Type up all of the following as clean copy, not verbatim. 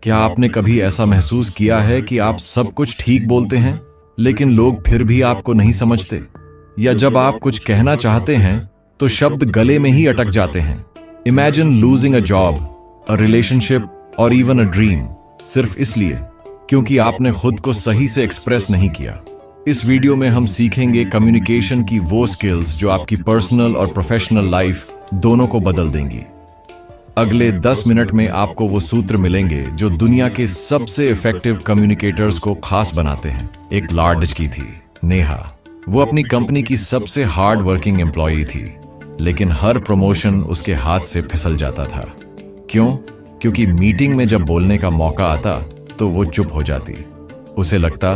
क्या आपने कभी ऐसा महसूस किया है कि आप सब कुछ ठीक बोलते हैं लेकिन लोग फिर भी आपको नहीं समझते? या जब आप कुछ कहना चाहते हैं तो शब्द गले में ही अटक जाते हैं? Imagine losing a job, a relationship और इवन अ ड्रीम, सिर्फ इसलिए क्योंकि आपने खुद को सही से एक्सप्रेस नहीं किया। इस वीडियो में हम सीखेंगे कम्युनिकेशन की वो स्किल्स जो आपकी पर्सनल और प्रोफेशनल लाइफ दोनों को बदल देंगी। अगले 10 मिनट में आपको वो सूत्र मिलेंगे जो दुनिया के सबसे इफेक्टिव कम्युनिकेटर्स को खास बनाते हैं। एक लड़की थी, नेहा। वो अपनी कंपनी की सबसे हार्ड वर्किंग एम्प्लॉई थी, लेकिन हर प्रमोशन उसके हाथ से फिसल जाता था। क्यों? क्योंकि मीटिंग में जब बोलने का मौका आता तो वो चुप हो जाती। उसे लगता,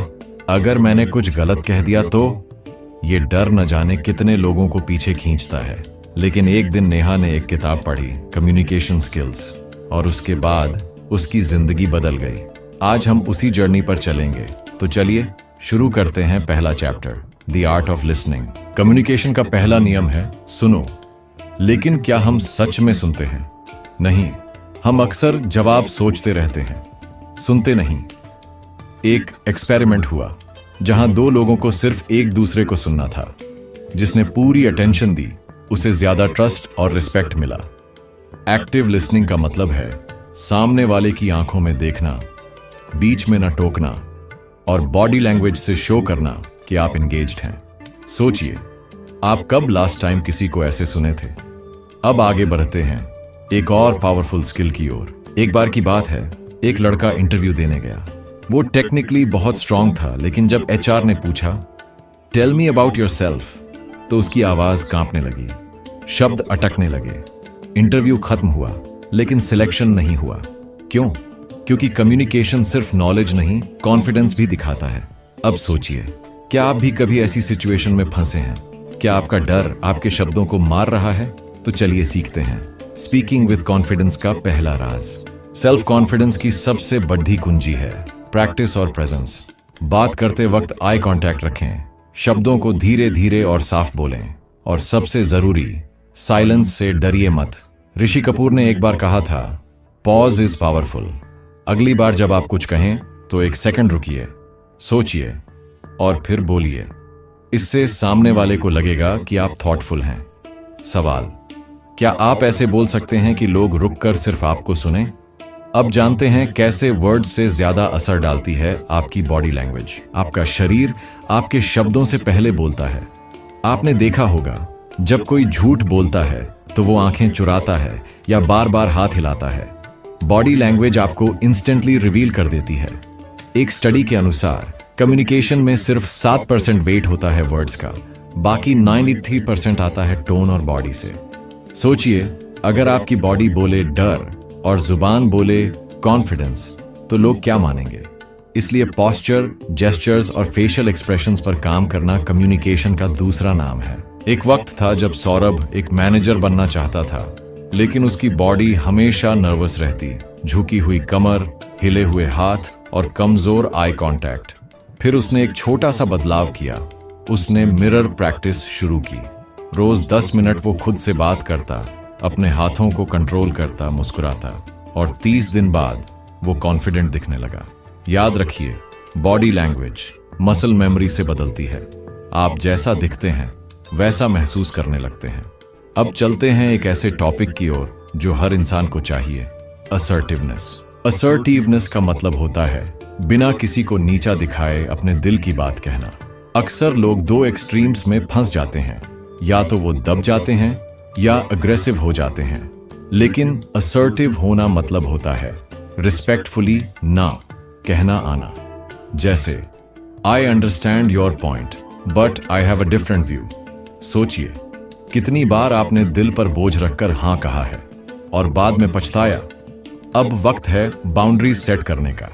अगर मैंने कुछ गलत कह दिया तो? ये डर न जाने कितने लोगों को पीछे खींचता है। लेकिन एक दिन नेहा ने एक किताब पढ़ी, कम्युनिकेशन स्किल्स, और उसके बाद उसकी जिंदगी बदल गई। आज हम उसी जर्नी पर चलेंगे। तो चलिए शुरू करते हैं पहला chapter, the art of listening. Communication का पहला नियम है सुनो। लेकिन क्या हम सच में सुनते हैं? नहीं, हम अक्सर जवाब सोचते रहते हैं, सुनते नहीं। एक एक्सपेरिमेंट हुआ जहां 2 लोगों को सिर्फ एक दूसरे को सुनना था। जिसने पूरी अटेंशन दी उसे ज्यादा ट्रस्ट और रिस्पेक्ट मिला। एक्टिव लिसनिंग का मतलब है सामने वाले की आंखों में देखना, बीच में न टोकना और बॉडी लैंग्वेज से शो करना कि आप एंगेज्ड हैं। सोचिए, आप कब लास्ट टाइम किसी को ऐसे सुने थे? अब आगे बढ़ते हैं एक और पावरफुल स्किल की ओर। एक बार की बात है, एक लड़का इंटरव्यू देने गया। वो टेक्निकली बहुत स्ट्रांग था, लेकिन जब एचआर ने पूछा टेल मी अबाउट योरसेल्फ, तो उसकी आवाज कांपने लगी, शब्द अटकने लगे। इंटरव्यू खत्म हुआ, लेकिन सिलेक्शन नहीं हुआ। क्यों? क्योंकि कम्युनिकेशन सिर्फ नॉलेज नहीं, कॉन्फिडेंस भी दिखाता है। अब सोचिए, क्या आप भी कभी ऐसी सिचुएशन में फंसे हैं? क्या आपका डर आपके शब्दों को मार रहा है? तो चलिए सीखते हैं स्पीकिंग विद कॉन्फिडेंस का पहला राज। सेल्फ कॉन्फिडेंस की सबसे बड़ी कुंजी है प्रैक्टिस और प्रेजेंस। बात करते वक्त आई कांटेक्ट रखें, शब्दों को धीरे धीरे और साफ बोलें, और सबसे जरूरी, साइलेंस से डरिए मत। ऋषि कपूर ने एक बार कहा था, पॉज इज पावरफुल। अगली बार जब आप कुछ कहें तो 1 सेकंड रुकिए, सोचिए और फिर बोलिए। इससे सामने वाले को लगेगा कि आप थॉटफुल हैं। सवाल, क्या आप ऐसे बोल सकते हैं कि लोग रुककर सिर्फ आपको सुने? अब जानते हैं कैसे वर्ड्स से ज्यादा असर डालती है आपकी बॉडी लैंग्वेज। आपका शरीर आपके शब्दों से पहले बोलता है। आपने देखा होगा, जब कोई झूठ बोलता है तो वो आंखें चुराता है या बार बार हाथ हिलाता है। बॉडी लैंग्वेज आपको इंस्टेंटली रिवील कर देती है। एक स्टडी के अनुसार कम्युनिकेशन में सिर्फ 7% वेट होता है वर्ड्स का, बाकी 93% आता है टोन और बॉडी से। सोचिए, अगर आपकी बॉडी बोले डर और जुबान बोले कॉन्फिडेंस, तो लोग क्या मानेंगे? इसलिए पॉस्चर, जेस्चर्स और फेशियल एक्सप्रेशंस पर काम करना कम्युनिकेशन का दूसरा नाम है। एक वक्त था जब सौरभ एक मैनेजर बनना चाहता था, लेकिन उसकी बॉडी हमेशा नर्वस रहती। झुकी हुई कमर, हिले हुए हाथ और कमजोर आई कांटेक्ट। फिर उसने एक छोटा सा बदलाव किया। उसने मिरर प्रैक्टिस शुरू की। रोज 10 मिनट वो खुद से बात करता, अपने हाथों को कंट्रोल करता, मुस्कुराता, और 30 दिन बाद वो कॉन्फिडेंट दिखने लगा। याद रखिए, बॉडी लैंग्वेज मसल मेमोरी से बदलती है। आप जैसा दिखते हैं वैसा महसूस करने लगते हैं। अब चलते हैं एक ऐसे टॉपिक की ओर जो हर इंसान को चाहिए, असर्टिवनेस। असर्टिवनेस का मतलब होता है बिना किसी को नीचा दिखाए अपने दिल की बात कहना। अक्सर लोग 2 एक्सट्रीम्स में फंस जाते हैं, या तो वो दब जाते हैं या अग्रेसिव हो जाते हैं। लेकिन असर्टिव होना मतलब होता है रिस्पेक्टफुली ना कहना आना। जैसे, I understand your point but I have a different view. सोचिए, कितनी बार आपने दिल पर बोझ रखकर हाँ कहा है और बाद में पछताया। अब वक्त है बाउंड्रीज सेट करने का,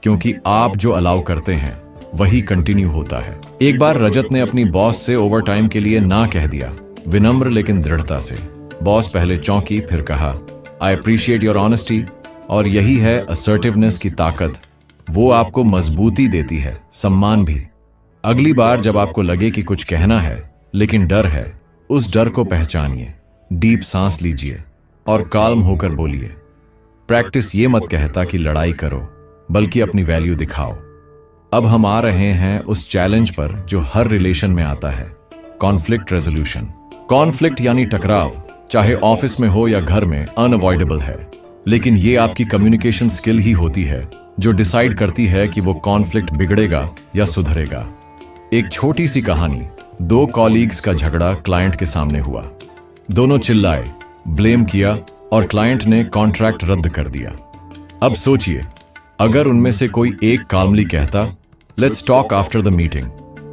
क्योंकि आप जो अलाउ करते हैं वही कंटिन्यू होता है। एक बार रजत ने अपनी बॉस से ओवरटाइम के लिए ना कह दिया, विनम्र लेकिन दृढ़ता से। बॉस पहले चौंकी, फिर कहा, आई अप्रिशिएट योर ऑनेस्टी। और यही है असर्टिवनेस की ताकत। वो आपको मजबूती देती है, सम्मान भी। अगली बार जब आपको लगे कि कुछ कहना है लेकिन डर है, उस डर को पहचानिए, डीप सांस लीजिए और काल्म होकर बोलिए, प्रैक्टिस ये मत कहता कि लड़ाई करो, बल्कि अपनी वैल्यू दिखाओ। अब हम आ रहे हैं उस चैलेंज पर जो हर रिलेशन में आता है, कॉन्फ्लिक्ट रेजोल्यूशन। कॉन्फ्लिक्ट यानी टकराव, चाहे ऑफिस में हो या घर में, अनअवॉइडेबल है। लेकिन ये आपकी कम्युनिकेशन स्किल ही होती है जो डिसाइड करती है कि वो कॉन्फ्लिक्ट बिगड़ेगा या सुधरेगा। एक छोटी सी कहानी, दो कॉलीग्स का झगड़ा क्लाइंट के सामने हुआ। दोनों चिल्लाए, ब्लेम किया और क्लाइंट ने कॉन्ट्रैक्ट रद्द कर दिया। अब सोचिए, अगर उनमें से कोई एक काल्मली कहता, let's talk after the meeting,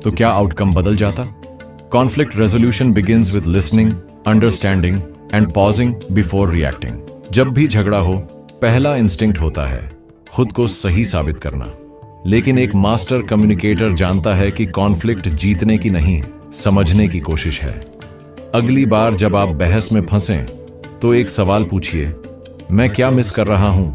तो क्या आउटकम बदल जाता? Conflict resolution begins with listening, understanding and pausing before reacting. जब भी झगड़ा हो, पहला इंस्टिंक्ट होता है खुद को सही साबित करना। लेकिन एक मास्टर कम्युनिकेटर जानता है कि कॉन्फ्लिक्ट जीतने की नहीं, समझने की कोशिश है। अगली बार जब आप बहस में फंसें, तो एक सवाल पूछिए, मैं क्या मिस कर रहा हूं?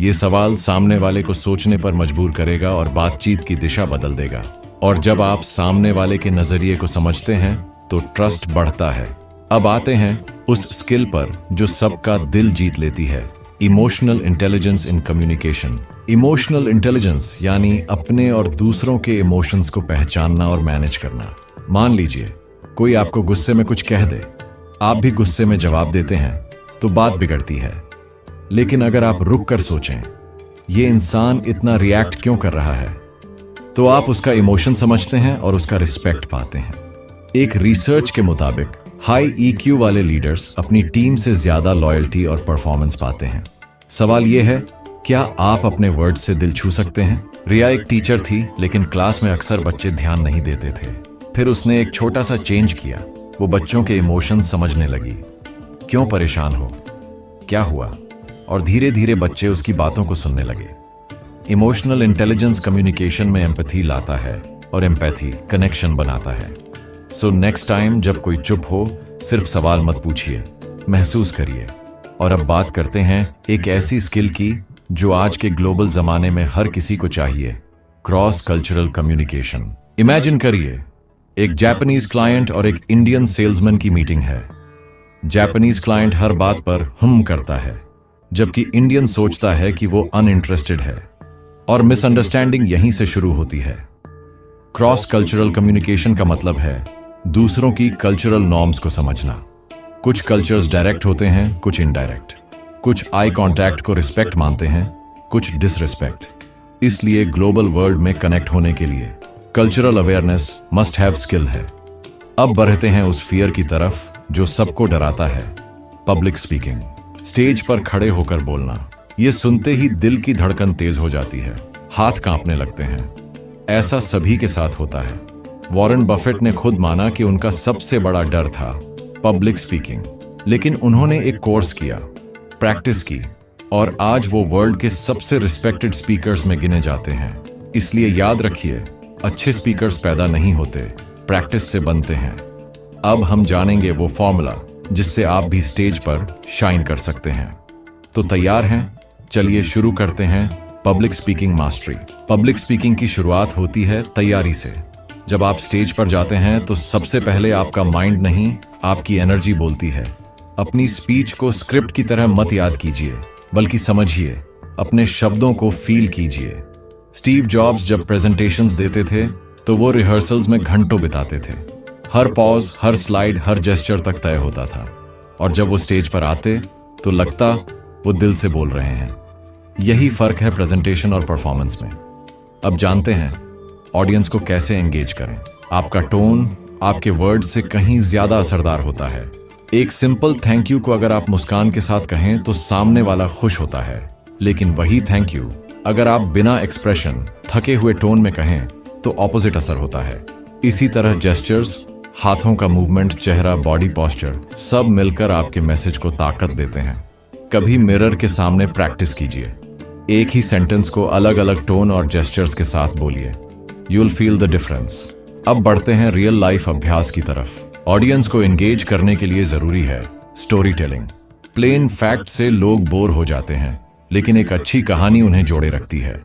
यह सवाल सामने वाले को सोचने पर मजबूर करेगा और बातचीत की दिशा बदल देगा। और जब आप सामने वाले के नजरिए को समझते हैं, तो ट्रस्ट बढ़ता है। अब आते हैं उस स्किल पर जो सबका दिल जीत लेती है, emotional intelligence in communication. Emotional intelligence यानी अपने और दूसरों के इमोशंस को पहचानना और मैनेज करना। मान लीजिए कोई आपको गुस्से में कुछ कह दे, आप भी गुस्से में जवाब देते हैं, तो बात बिगड़ती है। लेकिन अगर आप रुक कर सोचें, ये इंसान इतना रिएक्ट क्यों कर रहा है, तो आप उसका इमोशन समझते हैं और उसका रिस्पेक्ट पाते हैं। एक रिसर्च के मुताबिक हाई ईक्यू वाले लीडर्स अपनी टीम से ज्यादा लॉयल्टी और परफॉर्मेंस पाते हैं। सवाल यह है, क्या आप अपने वर्ड्स से दिल छू सकते हैं? रिया एक टीचर थी, लेकिन क्लास में अक्सर बच्चे ध्यान नहीं देते थे। फिर उसने एक छोटा सा चेंज किया। वो बच्चों के इमोशंस समझने लगी। क्यों परेशान हो, क्या हुआ, और धीरे धीरे बच्चे उसकी बातों को सुनने लगे। इमोशनल इंटेलिजेंस कम्युनिकेशन में एम्पैथी लाता है और एम्पैथी कनेक्शन बनाता है। सो नेक्स्ट टाइम जब कोई चुप हो, सिर्फ सवाल मत पूछिए, महसूस करिए। और अब बात करते हैं एक ऐसी स्किल की जो आज के ग्लोबल जमाने में हर किसी को चाहिए, क्रॉस कल्चरल कम्युनिकेशन। इमेजिन करिए, एक जापानीज क्लाइंट और एक इंडियन सेल्समैन की मीटिंग है। जापानीज क्लाइंट हर बात पर करता है, जबकि इंडियन सोचता है कि वो अनइंटरेस्टेड है, और मिसअंडरस्टैंडिंग यहीं से शुरू होती है। क्रॉस कल्चरल कम्युनिकेशन का मतलब है दूसरों की कल्चरल नॉर्म्स को समझना। कुछ कल्चर्स डायरेक्ट होते हैं, कुछ इनडायरेक्ट। कुछ आई कांटेक्ट को रिस्पेक्ट मानते हैं, कुछ डिसरिस्पेक्ट। इसलिए ग्लोबल वर्ल्ड में कनेक्ट होने के लिए cultural awareness must have skill है। अब बढ़ते हैं उस फियर की तरफ जो सबको डराता है, पब्लिक स्पीकिंग। स्टेज पर खड़े होकर बोलना। ये सुनते ही दिल की धड़कन तेज हो जाती है, हाथ कांपने लगते हैं। ऐसा सभी के साथ होता है। वॉरेन बफेट ने खुद माना कि उनका सबसे बड़ा डर था पब्लिक स्पीकिंग, लेकिन उन्होंने एक कोर्स किया, प्रैक्टिस की, और आज वो वर्ल्ड के सबसे रिस्पेक्टेड स्पीकर्स में गिने जाते हैं। इसलिए याद रखिए, अच्छे स्पीकर्स पैदा नहीं होते, प्रैक्टिस से बनते हैं। अब हम जानेंगे वो फॉर्मूला जिससे आप भी स्टेज पर शाइन कर सकते हैं। तो तैयार हैं? चलिए शुरू करते हैं public speaking mastery. Public speaking की शुरुआत होती है तैयारी से। जब आप स्टेज पर जाते हैं तो सबसे पहले आपका माइंड नहीं, आपकी एनर्जी बोलती है। अपनी स्पीच को स्क्रिप्ट की तरह मत याद कीजिए, बल्कि समझिए, अपने शब्दों को फील कीजिए। स्टीव जॉब्स जब प्रेजेंटेशंस देते थे तो वो रिहर्सल्स में घंटों बिताते थे। हर पॉज, हर स्लाइड, हर जेस्चर तक तय होता था, और जब वो स्टेज पर आते तो लगता वो दिल से बोल रहे हैं। यही फर्क है प्रेजेंटेशन और परफॉर्मेंस में। अब जानते हैं ऑडियंस को कैसे एंगेज करें। आपका टोन आपके वर्ड से कहीं ज्यादा असरदार होता है। एक सिंपल थैंक यू को अगर आप मुस्कान के साथ कहें तो सामने वाला खुश होता है, लेकिन वही थैंक यू अगर आप बिना एक्सप्रेशन, थके हुए टोन में कहें तो ऑपोजिट असर होता है। इसी तरह जेस्चर्स, हाथों का मूवमेंट, चेहरा, बॉडी पोस्चर सब मिलकर आपके मैसेज को ताकत देते हैं। कभी मिरर के सामने प्रैक्टिस कीजिए। एक ही सेंटेंस को अलग अलग टोन और जेस्चर्स के साथ बोलिए। You'll feel the difference. अब बढ़ते हैं रियल लाइफ अभ्यास की तरफ। ऑडियंस को एंगेज करने के लिए जरूरी है स्टोरी टेलिंग। प्लेन फैक्ट से लोग बोर हो जाते हैं, लेकिन एक अच्छी कहानी उन्हें जोड़े रखती है।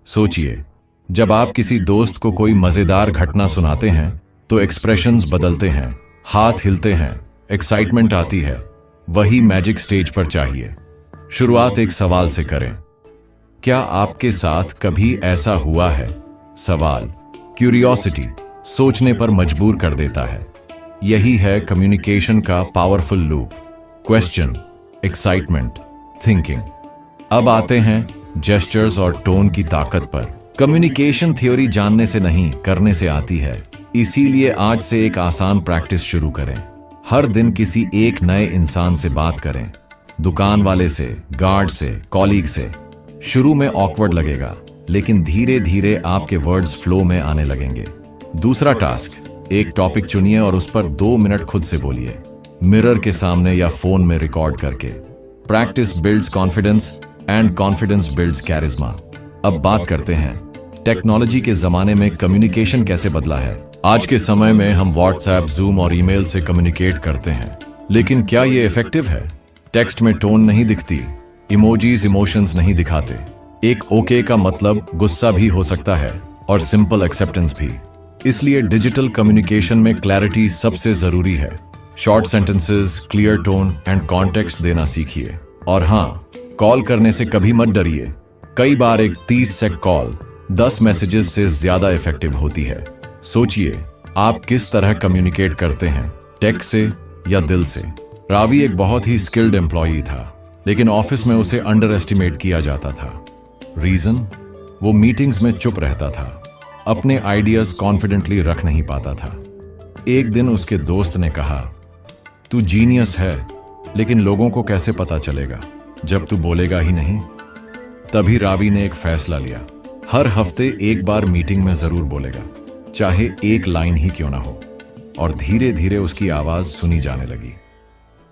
सोचिए, जब आप किसी दोस्त को कोई मजेदार घटना सुनाते हैं तो एक्सप्रेशंस बदलते हैं, हाथ हिलते हैं, एक्साइटमेंट आती है। वही मैजिक स्टेज पर चाहिए। शुरुआत एक सवाल से करें। क्या आपके साथ कभी ऐसा हुआ है? सवाल क्यूरियोसिटी सोचने पर मजबूर कर देता है। यही है कम्युनिकेशन का powerful loop. Question, excitement, thinking. अब आते हैं जेस्चर्स और टोन की ताकत पर। कम्युनिकेशन थ्योरी जानने से नहीं, करने से आती है। इसीलिए आज से एक आसान प्रैक्टिस शुरू करें। हर दिन किसी एक नए इंसान से बात करें। दुकान वाले से, गार्ड से, कॉलीग से। शुरू में ऑकवर्ड लगेगा, लेकिन धीरे धीरे आपके वर्ड्स फ्लो में आने लगेंगे। दूसरा टास्क, एक टॉपिक चुनिए और उस पर 2 मिनट खुद से बोलिए, मिरर के सामने या फोन में रिकॉर्ड करके। Practice builds confidence and confidence builds charisma. अब बात करते हैं टेक्नोलॉजी के जमाने में कम्युनिकेशन कैसे बदला है। आज के समय में हम व्हाट्सएप, जूम और ईमेल से कम्युनिकेट करते हैं, लेकिन क्या ये इफेक्टिव है? टेक्स्ट में टोन नहीं दिखती, इमोजीज इमोशंस नहीं दिखाते। एक ओके का मतलब गुस्सा भी हो सकता है और सिंपल एक्सेप्टेंस भी। इसलिए डिजिटल कम्युनिकेशन में क्लैरिटी सबसे जरूरी है। Short sentences, clear tone and context देना सीखिए। और हाँ, कॉल करने से कभी मत डरिए। कई बार एक 30 सेकंड कॉल 10 मैसेजेस से ज्यादा इफेक्टिव होती है। सोचिए, आप किस तरह कम्युनिकेट करते हैं, टेक्स्ट से या दिल से? रावी एक बहुत ही स्किल्ड एम्प्लॉई था, लेकिन ऑफिस में उसे अंडर एस्टिमेट किया जाता था। रीजन? वो मीटिंग्स में चुप रहता था, अपने आइडियाज कॉन्फिडेंटली रख नहीं पाता था। एक दिन उसके दोस्त ने कहा, तू जीनियस है, लेकिन लोगों को कैसे पता चलेगा जब तू बोलेगा ही नहीं? तभी रावी ने एक फैसला लिया, हर हफ्ते एक बार मीटिंग में जरूर बोलेगा, चाहे एक लाइन ही क्यों ना हो। और धीरे धीरे उसकी आवाज सुनी जाने लगी।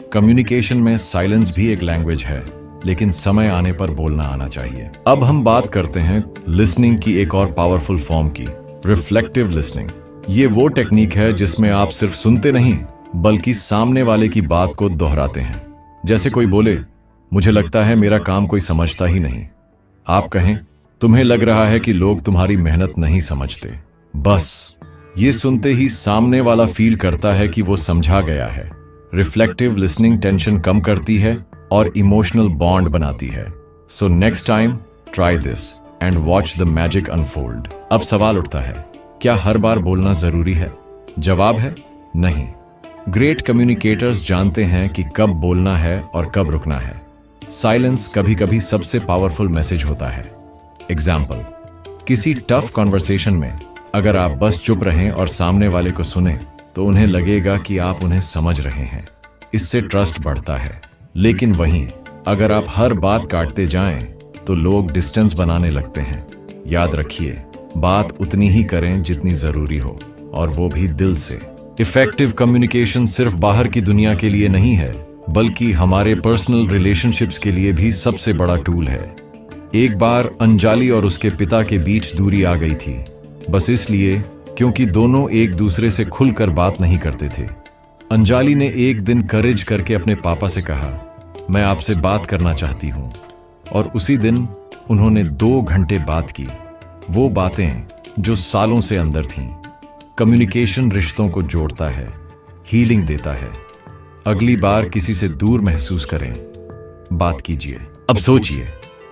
कम्युनिकेशन में साइलेंस भी एक लैंग्वेज है, लेकिन समय आने पर बोलना आना चाहिए। अब हम बात करते हैं लिसनिंग की एक और पावरफुल फॉर्म की, रिफ्लेक्टिव लिसनिंग। ये वो टेक्निक है जिसमें आप सिर्फ सुनते नहीं, बल्कि सामने वाले की बात को दोहराते हैं। जैसे कोई बोले, मुझे लगता है मेरा काम कोई समझता ही नहीं। आप कहें, तुम्हें लग रहा है कि लोग तुम्हारी मेहनत नहीं समझते। बस ये सुनते ही सामने वाला फील करता है कि वो समझा गया है। रिफ्लेक्टिव लिसनिंग टेंशन कम करती है और इमोशनल बॉन्ड बनाती है। So next time try this and watch the magic unfold. अब सवाल उठता है, क्या हर बार बोलना जरूरी है? जवाब है नहीं। ग्रेट कम्युनिकेटर्स जानते हैं कि कब बोलना है और कब रुकना है। साइलेंस कभी कभी सबसे पावरफुल मैसेज होता है। एग्जाम्पल, किसी टफ कॉन्वर्सेशन में अगर आप बस चुप रहें और सामने वाले को सुने, तो उन्हें लगेगा कि आप उन्हें समझ रहे हैं। इससे ट्रस्ट बढ़ता है। लेकिन वहीं अगर आप हर बात काटते जाएं, तो लोग डिस्टेंस बनाने लगते हैं। याद रखिए, बात उतनी ही करें जितनी जरूरी हो, और वो भी दिल से। इफेक्टिव कम्युनिकेशन सिर्फ बाहर की दुनिया के लिए नहीं है, बल्कि हमारे पर्सनल रिलेशनशिप्स के लिए भी सबसे बड़ा टूल है। एक बार अंजलि और उसके पिता के बीच दूरी आ गई थी, बस इसलिए क्योंकि दोनों एक दूसरे से खुलकर बात नहीं करते थे। अंजलि ने एक दिन करेज करके अपने पापा से कहा, मैं आपसे बात करना चाहती हूं। और उसी दिन उन्होंने 2 घंटे बात की, वो बातें जो सालों से अंदर थीं। कम्युनिकेशन रिश्तों को जोड़ता है, हीलिंग देता है। अगली बार किसी से दूर महसूस करें, बात कीजिए। अब सोचिए,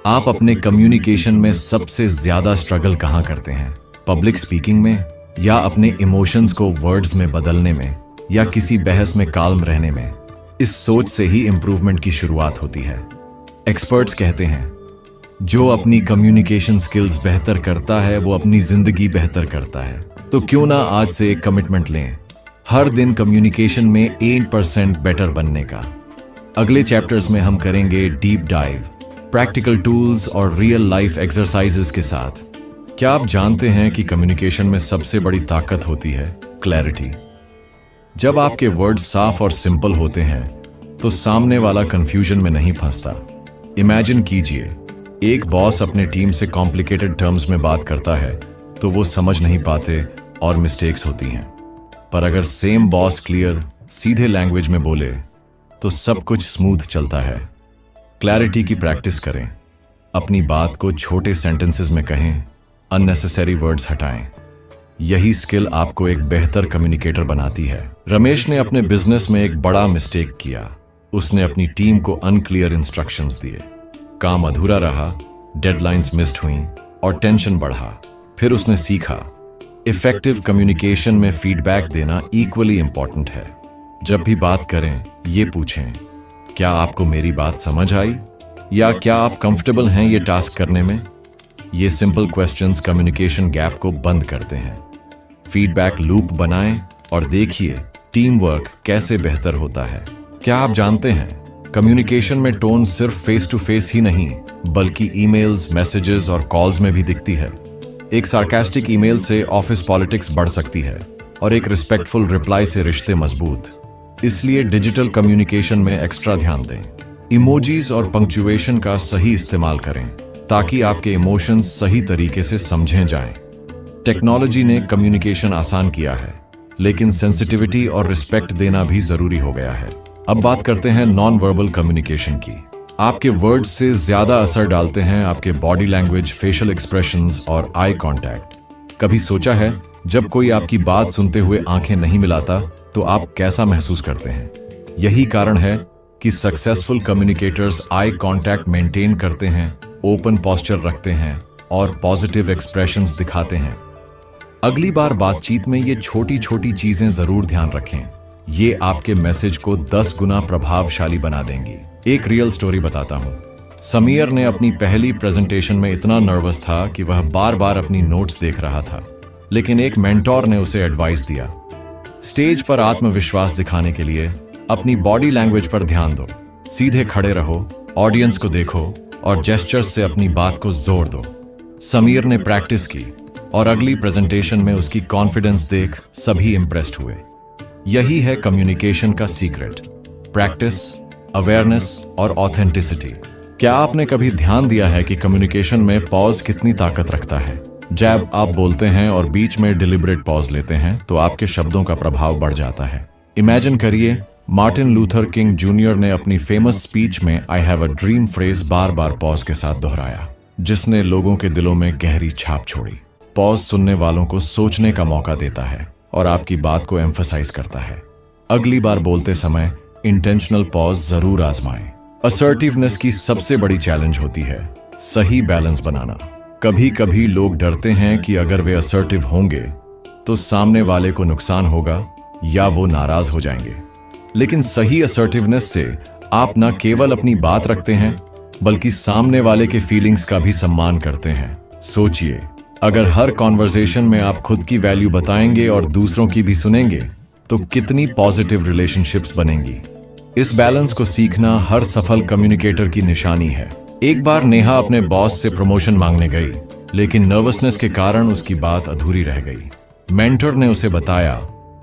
आप अपने कम्युनिकेशन में सबसे ज्यादा स्ट्रगल कहां करते हैं? पब्लिक स्पीकिंग में, या अपने इमोशंस को वर्ड्स में बदलने में, या किसी बहस में काल्म रहने में? इस सोच से ही इंप्रूवमेंट की शुरुआत होती है। एक्सपर्ट्स कहते हैं, जो अपनी कम्युनिकेशन स्किल्स बेहतर करता है, वो अपनी जिंदगी बेहतर करता है। तो क्यों ना आज से एक कमिटमेंट लें, हर दिन कम्युनिकेशन में 8% बेटर बनने का। अगले चैप्टर्स में हम करेंगे डीप डाइव, प्रैक्टिकल टूल्स और रियल लाइफ एक्सरसाइजेस के साथ। क्या आप जानते हैं कि कम्युनिकेशन में सबसे बड़ी ताकत होती है क्लैरिटी? जब आपके वर्ड्स साफ और सिंपल होते हैं, तो सामने वाला कंफ्यूजन में नहीं फंसता। इमेजिन कीजिए, एक बॉस अपने टीम से कॉम्प्लिकेटेड टर्म्स में बात करता है, तो वो समझ नहीं पाते और मिस्टेक्स होती हैं। पर अगर सेम बॉस क्लियर, सीधे लैंग्वेज में बोले, तो सब कुछ स्मूथ चलता है। क्लैरिटी की प्रैक्टिस करें, अपनी बात को छोटे सेंटेंसेस में कहें, अननेसेसरी वर्ड्स हटाएं। यही स्किल आपको एक बेहतर कम्युनिकेटर बनाती है। रमेश ने अपने बिजनेस में एक बड़ा मिस्टेक किया। उसने अपनी टीम को अनक्लियर इंस्ट्रक्शंस दिए। काम अधूरा रहा, डेडलाइंस मिस्ड हुई और टेंशन बढ़ा। फिर उसने सीखा इफेक्टिव कम्युनिकेशन में फीडबैक देना इक्वली इंपॉर्टेंट है। जब भी बात करें, ये पूछें, क्या आपको मेरी बात समझ आई, या क्या आप कंफर्टेबल हैं ये टास्क करने में। ये सिंपल क्वेश्चंस कम्युनिकेशन गैप को बंद करते हैं। फीडबैक लूप बनाएं और देखिए टीम वर्क कैसे बेहतर होता है। क्या आप जानते हैं, कम्युनिकेशन में टोन सिर्फ फेस टू फेस ही नहीं, बल्कि ईमेल्स, मैसेजेस और कॉल्स में भी दिखती है। एक सार्कास्टिक ईमेल से ऑफिस पॉलिटिक्स बढ़ सकती है और एक रिस्पेक्टफुल रिप्लाई से रिश्ते मजबूत। इसलिए डिजिटल कम्युनिकेशन में एक्स्ट्रा ध्यान दें। इमोजीज और पंक्चुएशन का सही इस्तेमाल करें ताकि आपके इमोशंस सही तरीके से समझे जाएं। टेक्नोलॉजी ने कम्युनिकेशन आसान किया है, लेकिन सेंसिटिविटी और रिस्पेक्ट देना भी जरूरी हो गया है। अब बात करते हैं नॉन वर्बल कम्युनिकेशन की। आपके वर्ड्स से ज्यादा असर डालते हैं आपके बॉडी लैंग्वेज, फेशियल एक्सप्रेशंस और आई कांटेक्ट। कभी सोचा है, जब कोई आपकी बात सुनते हुए आंखें नहीं मिलाता तो आप कैसा महसूस करते हैं? यही कारण है कि successful communicators eye contact maintain करते हैं, ओपन पोस्चर रखते हैं और पॉजिटिव एक्सप्रेशंस दिखाते हैं। अगली बार बातचीत में ये छोटी छोटी चीजें जरूर ध्यान रखें। ये आपके मैसेज को 10 गुना प्रभावशाली बना देंगी। एक रियल स्टोरी बताता हूँ। समीर ने अपनी पहली प्रेजेंटेशन में इतना नर्वस था कि वह बार बार अपनी नोट्स देख रहा था, लेकिन एक मेंटोर ने उसे एडवाइस दिया, स्टेज पर आत्मविश्वास दिखाने के लिए अपनी बॉडी लैंग्वेज पर ध्यान दो, सीधे खड़े रहो, ऑडियंस को देखो और जेस्चर्स से अपनी बात को जोर दो। समीर ने प्रैक्टिस की और अगली प्रेजेंटेशन में उसकी कॉन्फिडेंस देख सभी इंप्रेस्ड हुए। यही है कम्युनिकेशन का सीक्रेट, प्रैक्टिस, अवेयरनेस और ऑथेंटिसिटी। क्या आपने कभी ध्यान दिया है कि कम्युनिकेशन में पॉज कितनी ताकत रखता है? जब आप बोलते हैं और बीच में डिलिबरेट पॉज लेते हैं तो आपके शब्दों का प्रभाव बढ़ जाता है। इमेजिन करिए, मार्टिन लूथर किंग जूनियर ने अपनी फेमस स्पीच में I have a dream phrase bar bar pause के साथ दोहराया, जिसने लोगों के दिलों में गहरी छाप छोड़ी। पॉज सुनने वालों को सोचने का मौका देता है और आपकी बात को एम्फसाइज करता है। अगली बार बोलते समय इंटेंशनल पॉज जरूर आजमाएं। असर्टिवनेस की सबसे बड़ी चैलेंज होती है सही बैलेंस बनाना। कभी कभी लोग डरते हैं कि अगर वे असर्टिव होंगे तो सामने वाले को नुकसान होगा या वो नाराज हो जाएंगे। लेकिन सही असर्टिवनेस से आप न केवल अपनी बात रखते हैं, बल्कि सामने वाले के फीलिंग्स का भी सम्मान करते हैं। सोचिए, अगर हर कॉन्वर्सेशन में आप खुद की वैल्यू बताएंगे और दूसरों की भी सुनेंगे तो कितनी पॉजिटिव रिलेशनशिप्स बनेंगी। इस बैलेंस को सीखना हर सफल कम्युनिकेटर की निशानी है। एक बार नेहा अपने बॉस से प्रमोशन मांगने गई, लेकिन नर्वसनेस के कारण उसकी बात अधूरी रह गई। मेंटर ने उसे बताया,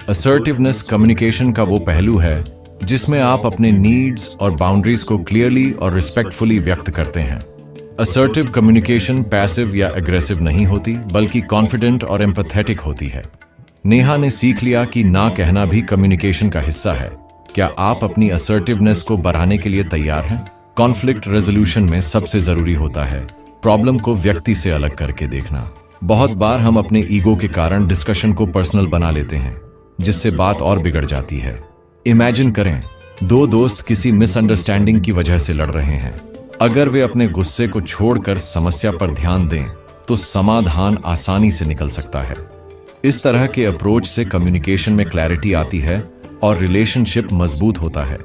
असर्टिवनेस कम्युनिकेशन का वो पहलू है जिसमें आप अपने नीड्स और बाउंड्रीज को क्लियरली और रिस्पेक्टफुली व्यक्त करते हैं। असर्टिव कम्युनिकेशन पैसिव या एग्रेसिव नहीं होती, बल्कि कॉन्फिडेंट और एम्पैथेटिक होती है। नेहा ने सीख लिया कि ना कहना भी कम्युनिकेशन का हिस्सा है। क्या आप अपनी असर्टिवनेस को बढ़ाने के लिए तैयार हैं? कॉन्फ्लिक्ट रेजोल्यूशन में सबसे जरूरी होता है प्रॉब्लम को व्यक्ति से अलग करके देखना। बहुत बार हम अपने ईगो के कारण डिस्कशन को पर्सनल बना लेते हैं, जिससे बात और बिगड़ जाती है। इमेजिन करें, दो दोस्त किसी मिसअंडरस्टैंडिंग की वजह से लड़ रहे हैं। अगर वे अपने गुस्से को छोड़कर समस्या पर ध्यान दें तो समाधान आसानी से निकल सकता है। इस तरह के अप्रोच से कम्युनिकेशन में क्लैरिटी आती है और रिलेशनशिप मजबूत होता है।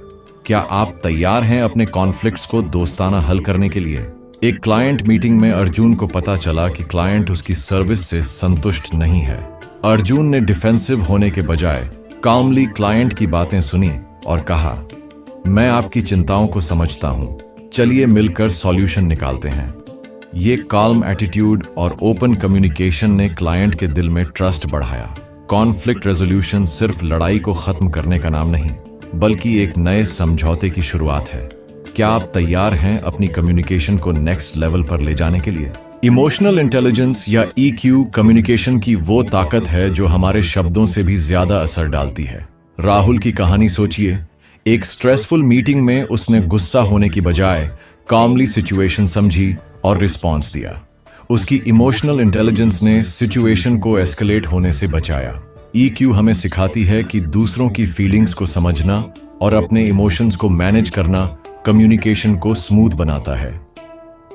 क्या आप तैयार हैं अपने कॉन्फ्लिक्ट्स को दोस्ताना हल करने के लिए? एक क्लाइंट मीटिंग में अर्जुन को पता चला कि क्लाइंट उसकी सर्विस से संतुष्ट नहीं है। अर्जुन ने डिफेंसिव होने के बजाय कामली क्लाइंट की बातें सुनी और कहा, मैं आपकी चिंताओं को समझता हूं, चलिए मिलकर सॉल्यूशन निकालते हैं। ये काल्म एटीट्यूड और ओपन कम्युनिकेशन ने क्लाइंट के दिल में ट्रस्ट बढ़ाया। कॉन्फ्लिक्ट रेजोल्यूशन सिर्फ लड़ाई को खत्म करने का नाम नहीं, बल्कि एक नए समझौते की शुरुआत है। क्या आप तैयार हैं अपनी कम्युनिकेशन को नेक्स्ट लेवल पर ले जाने के लिए? इमोशनल इंटेलिजेंस या EQ कम्युनिकेशन की वो ताकत है जो हमारे शब्दों से भी ज्यादा असर डालती है। राहुल की कहानी सोचिए। एक स्ट्रेसफुल मीटिंग में उसने गुस्सा होने की बजाय कामली सिचुएशन समझी और रिस्पॉन्स दिया। उसकी इमोशनल इंटेलिजेंस ने सिचुएशन को एस्केलेट होने से बचाया। EQ हमें सिखाती है कि दूसरों की फीलिंग्स को समझना और अपने इमोशंस को मैनेज करना कम्युनिकेशन को स्मूथ बनाता है।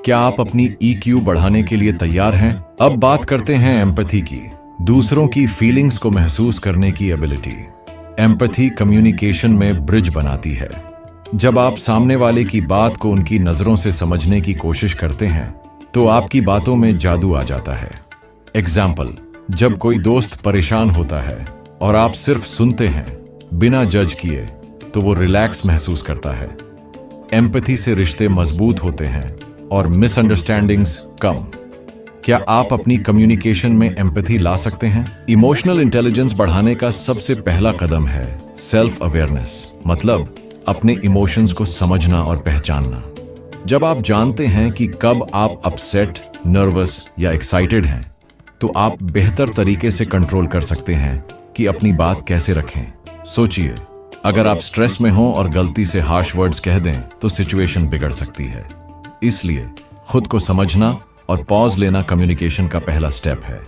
क्या आप अपनी EQ बढ़ाने के लिए तैयार हैं? अब बात करते हैं एम्पैथी की, दूसरों की फीलिंग्स को महसूस करने की एबिलिटी। एम्पैथी कम्युनिकेशन में ब्रिज बनाती है। जब आप सामने वाले की बात को उनकी नजरों से समझने की कोशिश करते हैं तो आपकी बातों में जादू आ जाता है। एग्जाम्पल, जब कोई दोस्त परेशान होता है और आप सिर्फ सुनते हैं बिना जज किए, तो वो रिलैक्स महसूस करता है। एम्पैथी से रिश्ते मजबूत होते हैं और मिसअंडरस्टैंडिंग्स कम। क्या आप अपनी कम्युनिकेशन में एम्पैथी ला सकते हैं? इमोशनल इंटेलिजेंस बढ़ाने का सबसे पहला कदम है सेल्फ अवेयरनेस, मतलब अपने इमोशंस को समझना और पहचानना। जब आप जानते हैं कि कब आप अपसेट, नर्वस या एक्साइटेड हैं, तो आप बेहतर तरीके से कंट्रोल कर सकते हैं कि अपनी बात कैसे रखें। सोचिए, अगर आप स्ट्रेस में हों और गलती से हार्श वर्ड्स कह दें तो सिचुएशन बिगड़ सकती है। इसलिए खुद को समझना और पॉज लेना कम्युनिकेशन का पहला स्टेप है।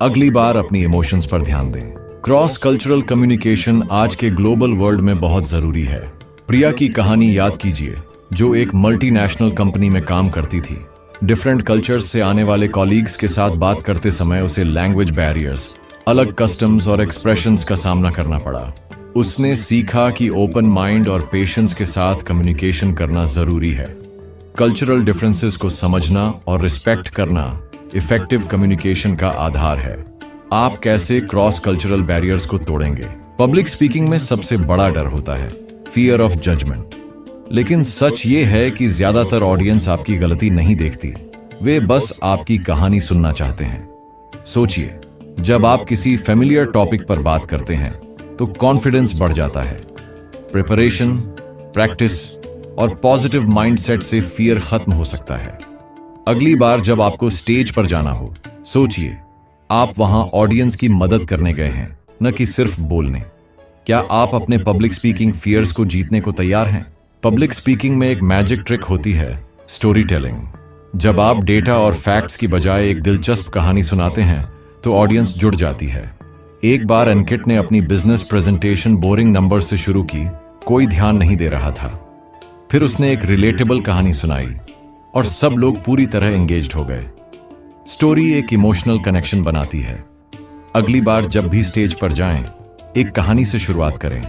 अगली बार अपनी इमोशंस पर ध्यान दें। क्रॉस कल्चरल कम्युनिकेशन आज के ग्लोबल वर्ल्ड में बहुत जरूरी है। प्रिया की कहानी याद कीजिए, जो एक मल्टीनेशनल कंपनी में काम करती थी। डिफरेंट कल्चर्स से आने वाले कॉलीग्स के साथ बात करते समय उसे लैंग्वेज बैरियर्स, अलग कस्टम्स और एक्सप्रेशंस का सामना करना पड़ा। उसने सीखा कि ओपन माइंड और पेशेंस के साथ कम्युनिकेशन करना जरूरी है। कल्चरल डिफरेंसेस को समझना और रिस्पेक्ट करना इफेक्टिव कम्युनिकेशन का आधार है। आप कैसे क्रॉस कल्चरल बैरियर्स को तोड़ेंगे? पब्लिक स्पीकिंग में सबसे बड़ा डर होता है फियर ऑफ जजमेंट। लेकिन सच ये है कि ज्यादातर ऑडियंस आपकी गलती नहीं देखती, वे बस आपकी कहानी सुनना चाहते हैं। सोचिए, जब आप किसी फेमिलियर टॉपिक पर बात करते हैं तो कॉन्फिडेंस बढ़ जाता है। प्रिपरेशन, प्रैक्टिस और पॉजिटिव माइंडसेट से फियर खत्म हो सकता है। अगली बार जब आपको स्टेज पर जाना हो, सोचिए आप वहां ऑडियंस की मदद करने गए हैं, न कि सिर्फ बोलने। क्या आप अपने पब्लिक स्पीकिंग फियर्स को जीतने को तैयार हैं? पब्लिक स्पीकिंग में एक मैजिक ट्रिक होती है, स्टोरी टेलिंग। जब आप डेटा और फैक्ट्स की बजाय एक दिलचस्प कहानी सुनाते हैं तो ऑडियंस जुड़ जाती है। एक बार एनकिट ने अपनी बिजनेस प्रेजेंटेशन बोरिंग नंबर से शुरू की, कोई ध्यान नहीं दे रहा था। फिर उसने एक रिलेटेबल कहानी सुनाई और सब लोग पूरी तरह एंगेज्ड हो गए। स्टोरी एक इमोशनल कनेक्शन बनाती है। अगली बार जब भी स्टेज पर जाएं, एक कहानी से शुरुआत करें।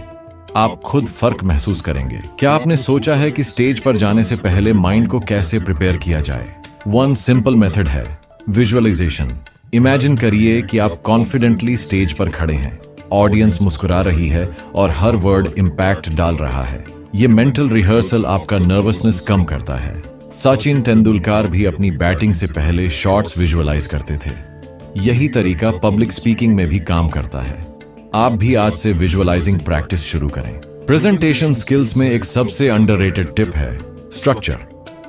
आप खुद फर्क महसूस करेंगे। क्या आपने सोचा है कि स्टेज पर जाने से पहले माइंड को कैसे प्रिपेयर किया जाए? वन सिंपल मेथड है विजुअलाइजेशन। इमेजिन करिए कि आप कॉन्फिडेंटली स्टेज पर खड़े हैं, ऑडियंस मुस्कुरा रही है और हर वर्ड इम्पैक्ट डाल रहा है। ये मेंटल रिहर्सल आपका नर्वसनेस कम करता है। सचिन तेंदुलकर भी अपनी बैटिंग से पहले शॉट्स विजुअलाइज करते थे। यही तरीका पब्लिक स्पीकिंग में भी काम करता है। आप भी आज से विजुअलाइजिंग प्रैक्टिस शुरू करें। प्रेजेंटेशन स्किल्स में एक सबसे अंडररेटेड टिप है स्ट्रक्चर।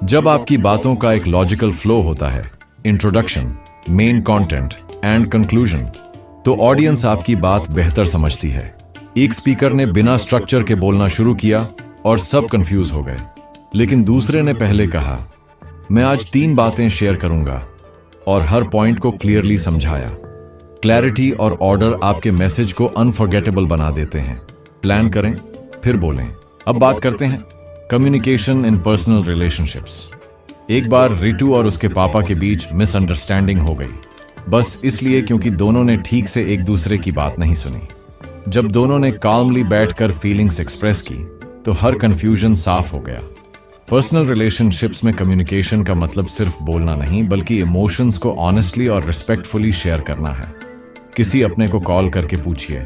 जब आपकी बातों का एक लॉजिकल फ्लो होता है, introduction, main content and conclusion, तो ऑडियंस आपकी बात बेहतर समझती है। एक स्पीकर ने बिना स्ट्रक्चर के बोलना शुरू किया और सब कंफ्यूज हो गए, लेकिन दूसरे ने पहले कहा, मैं आज 3 बातें शेयर करूंगा, और हर पॉइंट को क्लियरली समझाया। क्लैरिटी और ऑर्डर आपके मैसेज को अनफॉरगेटेबल बना देते हैं। प्लान करें, फिर बोलें। अब बात करते हैं कम्युनिकेशन इन पर्सनल रिलेशनशिप्स। एक बार रितु और उसके पापा के बीच मिसअंडरस्टैंडिंग हो गई, बस इसलिए क्योंकि दोनों ने ठीक से एक दूसरे की बात नहीं सुनी। जब दोनों ने काल्मली बैठकर फीलिंग्स एक्सप्रेस की तो हर कंफ्यूजन साफ हो गया। पर्सनल रिलेशनशिप्स में कम्युनिकेशन का मतलब सिर्फ बोलना नहीं, बल्कि इमोशंस को ऑनेस्टली और रिस्पेक्टफुली शेयर करना है। किसी अपने को कॉल करके पूछिए,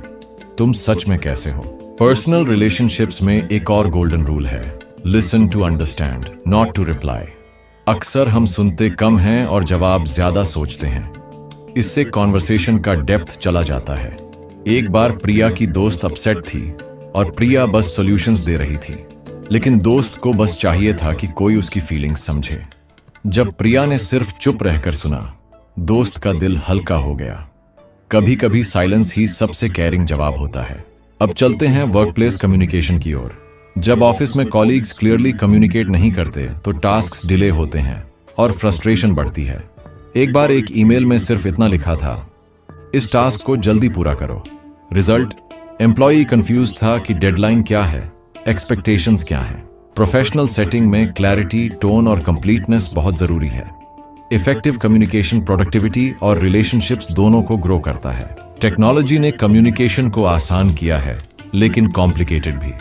तुम सच में कैसे हो? पर्सनल रिलेशनशिप्स में एक और गोल्डन रूल है, listen to understand, not to reply. अक्सर हम सुनते कम हैं और जवाब ज्यादा सोचते हैं। इससे कॉन्वर्सेशन का डेप्थ चला जाता है। एक बार प्रिया की दोस्त अपसेट थी और प्रिया बस सॉल्यूशंस दे रही थी, लेकिन दोस्त को बस चाहिए था कि कोई उसकी फीलिंग्स समझे। जब प्रिया ने सिर्फ चुप रहकर सुना, दोस्त का दिल हल्का हो गया। कभी कभी साइलेंस ही सबसे केयरिंग जवाब होता है। अब चलते हैं वर्कप्लेस कम्युनिकेशन की ओर। जब ऑफिस में कॉलीग्स क्लियरली कम्युनिकेट नहीं करते तो टास्क्स डिले होते हैं और फ्रस्ट्रेशन बढ़ती है। एक बार एक ईमेल में सिर्फ इतना लिखा था, इस टास्क को जल्दी पूरा करो। रिजल्ट, एम्प्लॉई कंफ्यूज था कि डेडलाइन क्या है, एक्सपेक्टेशंस क्या हैं। प्रोफेशनल सेटिंग में क्लैरिटी, टोन और कंप्लीटनेस बहुत जरूरी है। इफेक्टिव कम्युनिकेशन प्रोडक्टिविटी और रिलेशनशिप्स दोनों को ग्रो करता है। टेक्नोलॉजी ने कम्युनिकेशन को आसान किया है, लेकिन कॉम्प्लिकेटेड भी।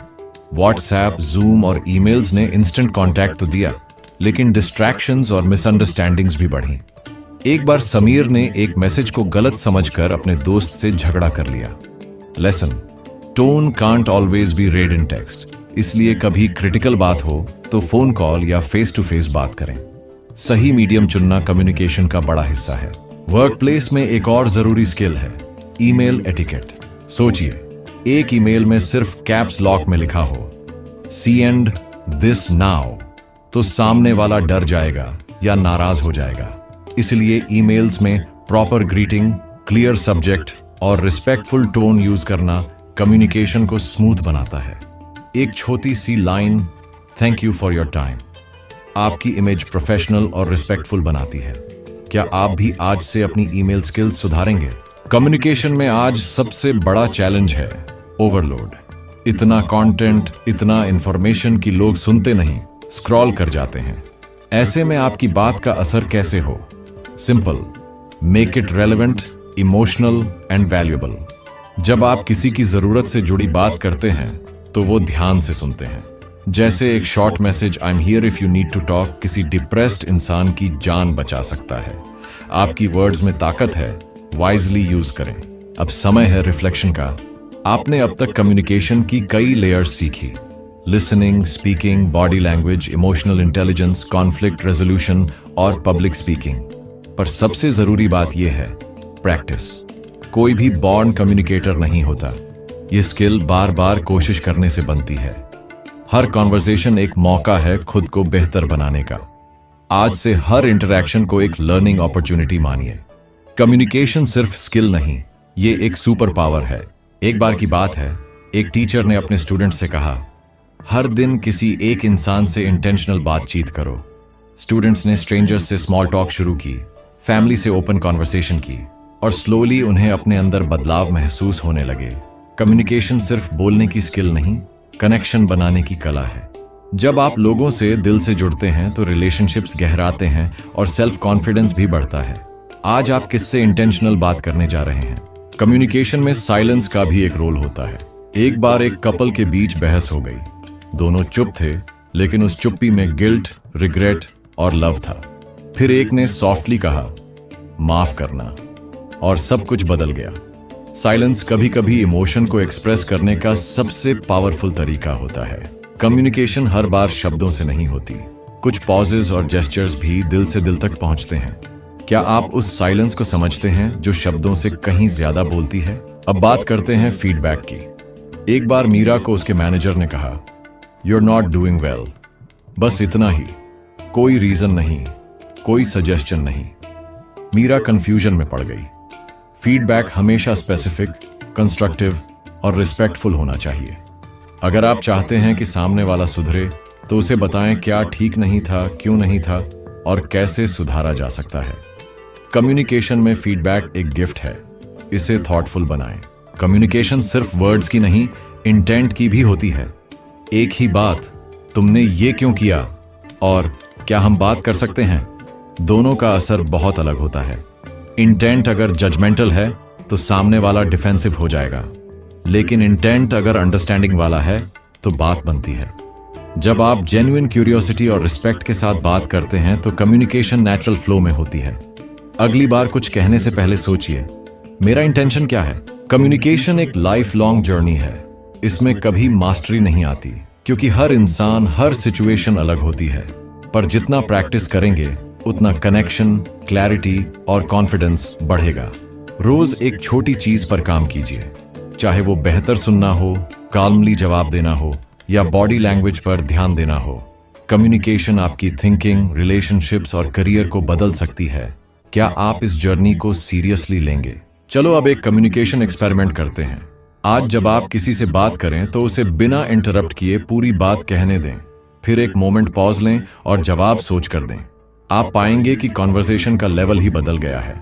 व्हाट्सएप, जूम और ईमेल्स ने इंस्टेंट कांटेक्ट तो दिया, लेकिन डिस्ट्रैक्शंस और मिसअंडरस्टैंडिंग्स भी बढ़ी। एक बार समीर ने एक मैसेज को गलत समझकर अपने दोस्त से झगड़ा कर लिया। Lesson: tone can't always be red in text, इसलिए कभी क्रिटिकल बात हो तो फोन कॉल या फेस टू फेस बात करें। सही मीडियम चुनना कम्युनिकेशन का बड़ा हिस्सा है। वर्कप्लेस में एक और जरूरी स्किल है ईमेल एटिकेट। सोचिए, एक ईमेल में सिर्फ कैप्स लॉक में लिखा हो सेंड दिस नाउ, तो सामने वाला डर जाएगा या नाराज हो जाएगा। इसलिए ईमेल्स में प्रॉपर ग्रीटिंग, क्लियर सब्जेक्ट और रिस्पेक्टफुल टोन यूज करना कम्युनिकेशन को स्मूथ बनाता है। एक छोटी सी line, thank you for your time, आपकी इमेज प्रोफेशनल और रिस्पेक्टफुल बनाती है। क्या आप भी आज से अपनी ईमेल स्किल्स सुधारेंगे? कम्युनिकेशन में आज सबसे बड़ा चैलेंज है ओवरलोड। इतना कंटेंट, इतना इंफॉर्मेशन कि लोग सुनते नहीं, स्क्रॉल कर जाते हैं। ऐसे में आपकी बात का असर कैसे हो? Simple: make it relevant, emotional and valuable. जब आप किसी की जरूरत से जुड़ी बात करते हैं तो वो ध्यान से सुनते हैं। जैसे एक short message, I am here if you need to talk, किसी डिप्रेस्ड इंसान की जान बचा सकता है। आपकी वर्ड्स में ताकत है, वाइजली यूज करें। अब समय है रिफ्लेक्शन का। आपने अब तक कम्युनिकेशन की कई लेयर्स सीखी: listening, speaking, body language, emotional intelligence, conflict resolution और पब्लिक स्पीकिंग। पर सबसे जरूरी बात यह है प्रैक्टिस। कोई भी बॉर्न कम्युनिकेटर नहीं होता, यह स्किल बार बार कोशिश करने से बनती है। हर कॉन्वर्सेशन एक मौका है खुद को बेहतर बनाने का। आज से हर इंटरैक्शन को एक लर्निंग अपॉर्चुनिटी मानिए। कम्युनिकेशन सिर्फ स्किल नहीं, ये एक सुपर पावर है। एक बार की बात है, एक टीचर ने अपने स्टूडेंट से कहा, हर दिन किसी एक इंसान से इंटेंशनल बातचीत करो। स्टूडेंट्स ने स्ट्रेंजर्स से स्मॉल टॉक शुरू की, फैमिली से ओपन कॉन्वर्सेशन की, और स्लोली उन्हें अपने अंदर बदलाव महसूस होने लगे। कम्युनिकेशन सिर्फ बोलने की स्किल नहीं, कनेक्शन बनाने की कला है। जब आप लोगों से दिल से जुड़ते हैं तो रिलेशनशिप्स गहराते हैं और सेल्फ कॉन्फिडेंस भी बढ़ता है। आज आप किससे इंटेंशनल बात करने जा रहे हैं? कम्युनिकेशन में साइलेंस का भी एक रोल होता है। एक बार एक कपल के बीच बहस हो गई। दोनों चुप थे, लेकिन उस चुप्पी में गिल्ट, रिग्रेट और लव था। फिर एक ने सॉफ्टली कहा, माफ करना, और सब कुछ बदल गया। साइलेंस कभी कभी इमोशन को एक्सप्रेस करने का सबसे पावरफुल तरीका होता है। कम्युनिकेशन हर बार शब्दों से नहीं होती, कुछ पॉजेज और जेस्चर्स भी दिल से दिल तक पहुंचते हैं। क्या आप उस साइलेंस को समझते हैं जो शब्दों से कहीं ज्यादा बोलती है? अब बात करते हैं फीडबैक की। एक बार मीरा को उसके मैनेजर ने कहा, you are not doing well. बस इतना ही, कोई रीजन नहीं, कोई सजेशन नहीं। मीरा कंफ्यूजन में पड़ गई। फीडबैक हमेशा स्पेसिफिक, कंस्ट्रक्टिव और रिस्पेक्टफुल होना चाहिए। अगर आप चाहते हैं कि सामने वाला सुधरे तो उसे बताएं क्या ठीक नहीं था, क्यों नहीं था और कैसे सुधारा जा सकता है। कम्युनिकेशन में फीडबैक एक गिफ्ट है, इसे थॉटफुल बनाएं। कम्युनिकेशन सिर्फ वर्ड्स की नहीं, इंटेंट की भी होती है। एक ही बात, तुमने ये क्यों किया और क्या हम बात कर सकते हैं, दोनों का असर बहुत अलग होता है। इंटेंट अगर जजमेंटल है तो सामने वाला डिफेंसिव हो जाएगा, लेकिन इंटेंट अगर अंडरस्टैंडिंग वाला है तो बात बनती है। जब आप जेन्युइन क्यूरियोसिटी और रिस्पेक्ट के साथ बात करते हैं तो कम्युनिकेशन नेचुरल फ्लो में होती है। अगली बार कुछ कहने से पहले सोचिए, मेरा इंटेंशन क्या है? कम्युनिकेशन एक लाइफ लॉन्ग जर्नी है। इसमें कभी मास्टरी नहीं आती, क्योंकि हर इंसान, हर सिचुएशन अलग होती है। पर जितना प्रैक्टिस करेंगे उतना कनेक्शन, क्लैरिटी और कॉन्फिडेंस बढ़ेगा। रोज एक छोटी चीज पर काम कीजिए, चाहे वो बेहतर सुनना हो, काल्मली जवाब देना हो या बॉडी लैंग्वेज पर ध्यान देना हो। कम्युनिकेशन आपकी थिंकिंग, रिलेशनशिप्स और करियर को बदल सकती है। क्या आप इस जर्नी को सीरियसली लेंगे? चलो अब एक कम्युनिकेशन एक्सपेरिमेंट करते हैं। आज जब आप किसी से बात करें तो उसे बिना इंटरप्ट किए पूरी बात कहने दें। फिर एक मोमेंट पॉज लें और जवाब सोच कर दें। आप पाएंगे कि कॉन्वर्सेशन का लेवल ही बदल गया है।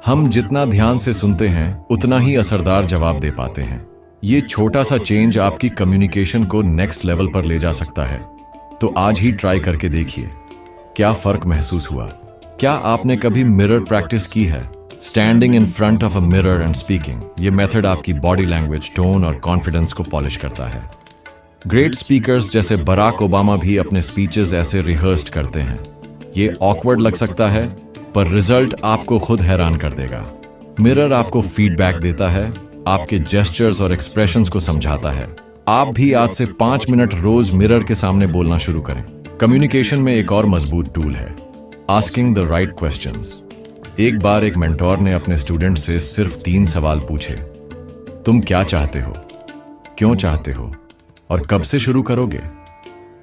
हम जितना ध्यान से सुनते हैं उतना ही असरदार जवाब दे पाते हैं। ये छोटा सा चेंज आपकी कम्युनिकेशन को नेक्स्ट लेवल पर ले जा सकता है। तो आज ही ट्राई करके देखिए क्या फर्क महसूस हुआ। क्या आपने कभी मिरर प्रैक्टिस की है? Standing in front of a mirror and speaking. ये मेथड आपकी बॉडी लैंग्वेज, टोन और कॉन्फिडेंस को पॉलिश करता है। ग्रेट स्पीकर्स जैसे बराक ओबामा भी अपने स्पीचेस ऐसे रिहर्स्ड करते हैं। ये ऑकवर्ड लग सकता है, पर रिजल्ट आपको खुद हैरान कर देगा। मिरर आपको फीडबैक देता है, आपके जेस्चर्स और एक्सप्रेशंस को समझाता है। आप भी आज से 5 मिनट रोज मिरर के सामने बोलना शुरू करें। कम्युनिकेशन में एक और मजबूत टूल है आस्किंग द राइट क्वेश्चंस। एक बार एक मेंटोर ने अपने स्टूडेंट से सिर्फ 3 सवाल पूछे। तुम क्या चाहते हो, क्यों चाहते हो और कब से शुरू करोगे?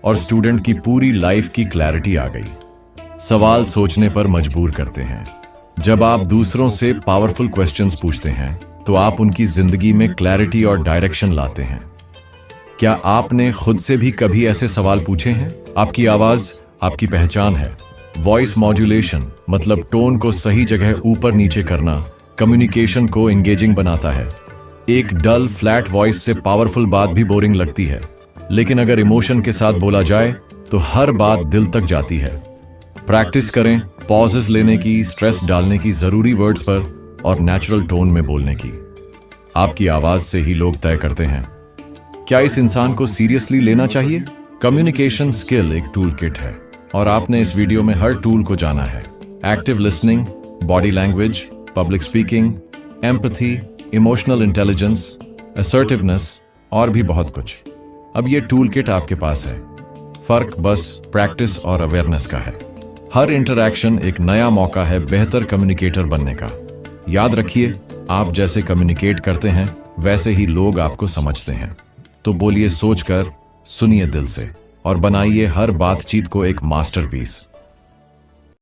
और स्टूडेंट की पूरी लाइफ की क्लैरिटी आ गई। सवाल सोचने पर मजबूर करते हैं। जब आप दूसरों से पावरफुल क्वेश्चंस पूछते हैं तो आप उनकी जिंदगी में क्लैरिटी और डायरेक्शन लाते हैं। क्या आपने खुद से भी कभी ऐसे सवाल पूछे हैं? आपकी आवाज आपकी पहचान है। वॉइस मॉड्यूलेशन मतलब टोन को सही जगह ऊपर नीचे करना कम्युनिकेशन को एंगेजिंग बनाता है। एक डल फ्लैट वॉइस से पावरफुल बात भी बोरिंग लगती है, लेकिन अगर इमोशन के साथ बोला जाए तो हर बात दिल तक जाती है। प्रैक्टिस करें पॉजेस लेने की, स्ट्रेस डालने की, जरूरी वर्ड्स पर और नेचुरल टोन में बोलने की। आपकी आवाज से ही लोग तय करते हैं क्या इस इंसान को सीरियसली लेना चाहिए। कम्युनिकेशन स्किल एक टूल किट है और आपने इस वीडियो में हर टूल को जाना है। Active listening, body language, public speaking, empathy, emotional intelligence, assertiveness और भी बहुत कुछ। अब ये टूल किट आपके पास है। फर्क बस प्रैक्टिस और अवेयरनेस का है। हर इंटरैक्शन एक नया मौका है बेहतर कम्युनिकेटर बनने का। याद रखिए, आप जैसे कम्युनिकेट करते हैं वैसे ही लोग आपको समझते हैं। तो बोलिए सोचकर, सुनिए दिल से और बनाइए हर बातचीत को एक मास्टरपीस।